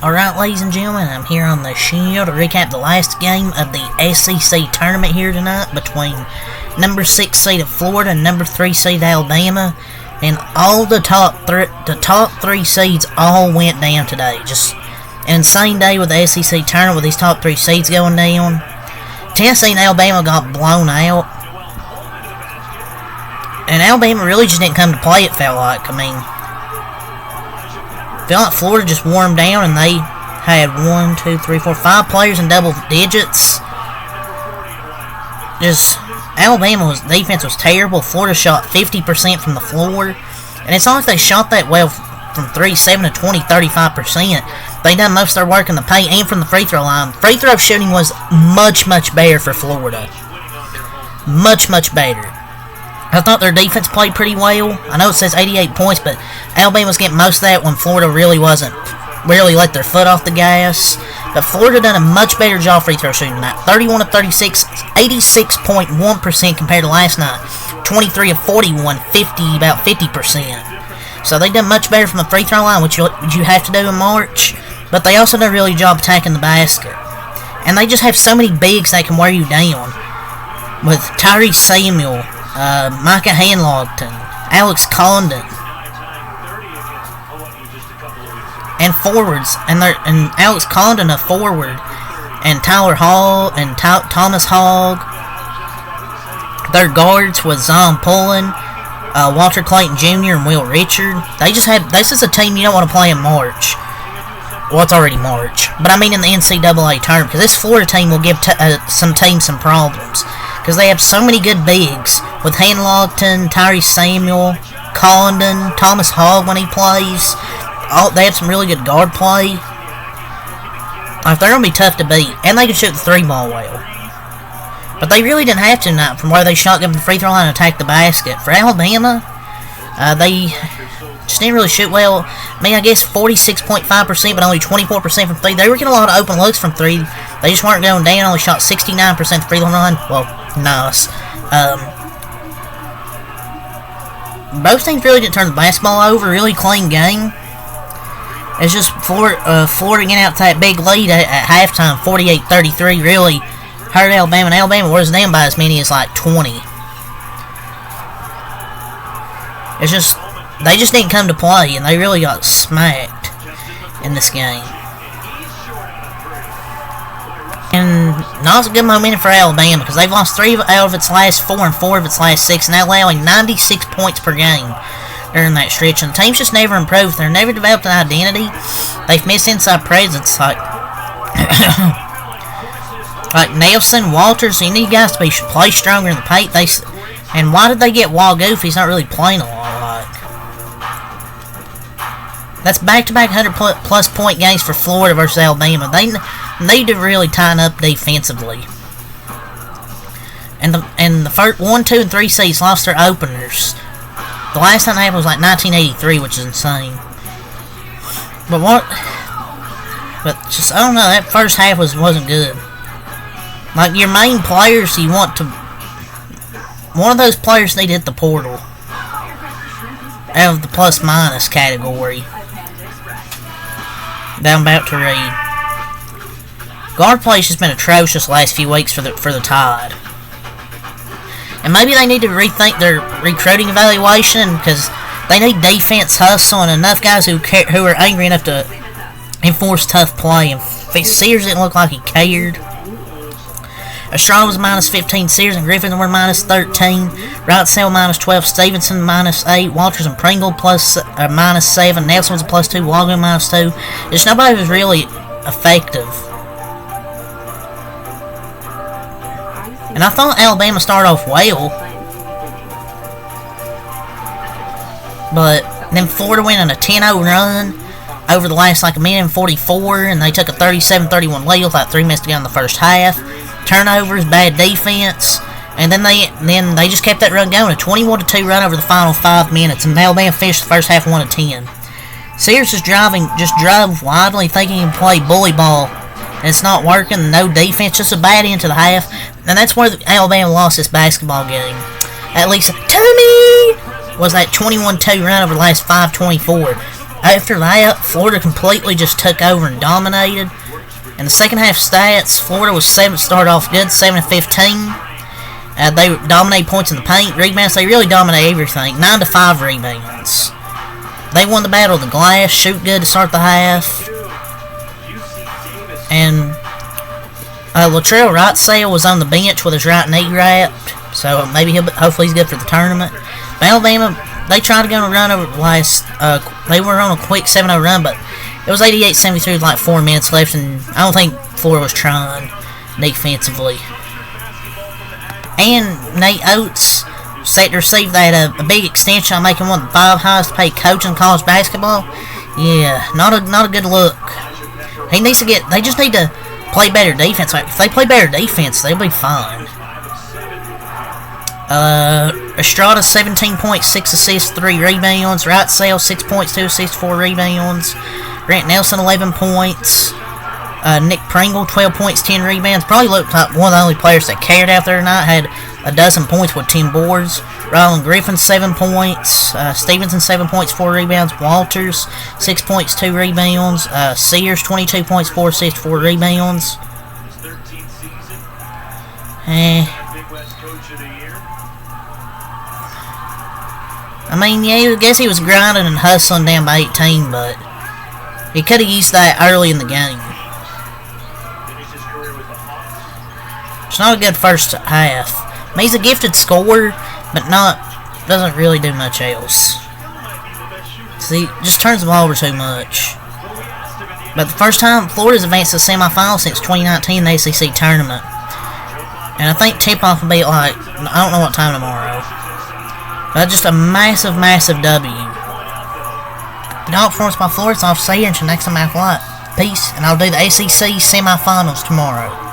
Alright, ladies and gentlemen, I'm here on the show to recap the last game of the SEC tournament here tonight between number 6 seed of Florida and number 3 seed Alabama. And all the top three seeds all went down today. Just an insane day with the SEC tournament with these top 3 seeds going down. Tennessee and Alabama got blown out. And Alabama really just didn't come to play, it felt like. I mean, felt like Florida just wore them down, and they had 5 players in double digits. Just Alabama's defense was terrible. Florida shot 50% from the floor, and it's not like they shot that well from 7 to 20, 35%. They done most of their work in the paint and from the free throw line. Free throw shooting was much better for Florida. Much better. I thought their defense played pretty well. I know it says 88 points, but Alabama's getting most of that when Florida really let their foot off the gas. But Florida done a much better job free throw shooting tonight. 31 of 36, 86.1% compared to last night. 23 of 41, about 50%. So they done much better from the free throw line, which you have to do in March. But they also done a really good job attacking the basket. And they just have so many bigs that can wear you down. With Tyrese Samuel, Micah Hanlogton, Alex Condon, and forwards, and Alex Condon a forward, and Tyler Hall and Thomas Hogg. Their guards was Zom Pullen, Walter Clayton Jr. and Will Richard. This is a team you don't want to play in March. Well, it's already March, but I mean in the NCAA tournament, because this Florida team will give some teams some problems. Because they have so many good bigs with Hanlogton, Tyrese Samuel, Condon, Thomas Hogg when he plays. They have some really good guard play. They're going to be tough to beat. And they can shoot the 3-ball well. But they really didn't have to tonight from where they shotgun the free throw line and attack the basket. For Alabama, they just didn't really shoot well. I mean, I guess 46.5%, but only 24% from 3. They were getting a lot of open looks from 3. They just weren't going down. Only shot 69% the free throw line. Well, nice. Both teams really didn't turn the basketball over. Really clean game. It's just Florida getting out to that big lead at halftime, 48-33, really hurt Alabama. And Alabama was down by as many as like 20. It's just they just didn't come to play, and they really got smacked in this game. And not a good momentum for Alabama, because they've lost 3 out of its last 4 and 4 of its last 6, and allowing 96 points per game during that stretch. And the team's just never improved. They're never developed an identity. They've missed inside presence like Nelson, Walters. You need guys to play stronger in the paint. And why did they get Wagoo if he's not really playing a lot? That's back-to-back 100-plus point games for Florida versus Alabama. They need to really tighten up defensively. And the first 1, 2, and 3 seeds lost their openers. The last time that happened was like 1983, which is insane. But I don't know. That first half wasn't good. Like your main players, one of those players need to hit the portal out of the plus-minus category that I'm about to read. Guard play's just been atrocious the last few weeks for the Tide. And maybe they need to rethink their recruiting evaluation, because they need defense hustle and enough guys who are angry enough to enforce tough play. And Sears didn't look like he cared. Estrada was minus 15, Sears and Griffin were minus 13, Wrightsell minus 12, Stevenson minus 8, Walters and Pringle minus 7, Nelson was a plus 2, Wagoo minus 2. Just nobody was really effective. And I thought Alabama started off well, but then Florida went on a 10-0 run over the last like a minute and 44, and they took a 37-31 lead with like 3 minutes to go in the first half. Turnovers, bad defense, and then they just kept that run going. A 21-2 run over the final 5 minutes, and Alabama finished the first half 1-10. Sears is drove widely, thinking he can play bully ball, and it's not working. No defense, just a bad end to the half, and that's where Alabama lost this basketball game. At least to me was that 21-2 run over the last 5:24. after that, Florida completely just took over and dominated. In the second half stats, Florida was started off good, 7-15. They dominated points in the paint, rebounds. They really dominate everything. 9-5 rebounds. They won the battle of the glass, shoot good to start the half. And Latrell Wrightsale was on the bench with his right knee wrapped, so maybe hopefully he's good for the tournament. But Alabama, they tried to go on a run over the last. They were on a quick 7-0 run, but it was 88-73 with like 4 minutes left, and I don't think Florida was trying defensively. And Nate Oates set to receive that a big extension on making one of the 5 highest paid coaches in college basketball. Yeah, not a good look. He needs to get. They just need to play better defense. If they play better defense, they'll be fine. Estrada 17 points, 6 assists, 3 rebounds. Wrightsale 6 points, 2 assists, 4 rebounds. Grant Nelson 11 points. Nick Pringle 12 points, 10 rebounds. Probably looked like one of the only players that cared out there tonight. Had a dozen points with 10 boards. Rylan Griffin 7 points. Stevenson 7 points, 4 rebounds. Walters 6 points, 2 rebounds. Sears 22 points, 4 assists, 4 rebounds. I mean, yeah, I guess he was grinding and hustling down by 18, but he could have used that early in the game. It's not a good first half. I mean, he's a gifted scorer, but doesn't really do much else. See, just turns the ball over too much. But the first time Florida's advanced to the semifinals since 2019 in the ACC tournament. And I think tip-off will be like, I don't know what time tomorrow. But just a massive, massive W. Dog performance by Florida, so I'll see you until next time I have a lot. Peace, and I'll do the ACC semifinals tomorrow.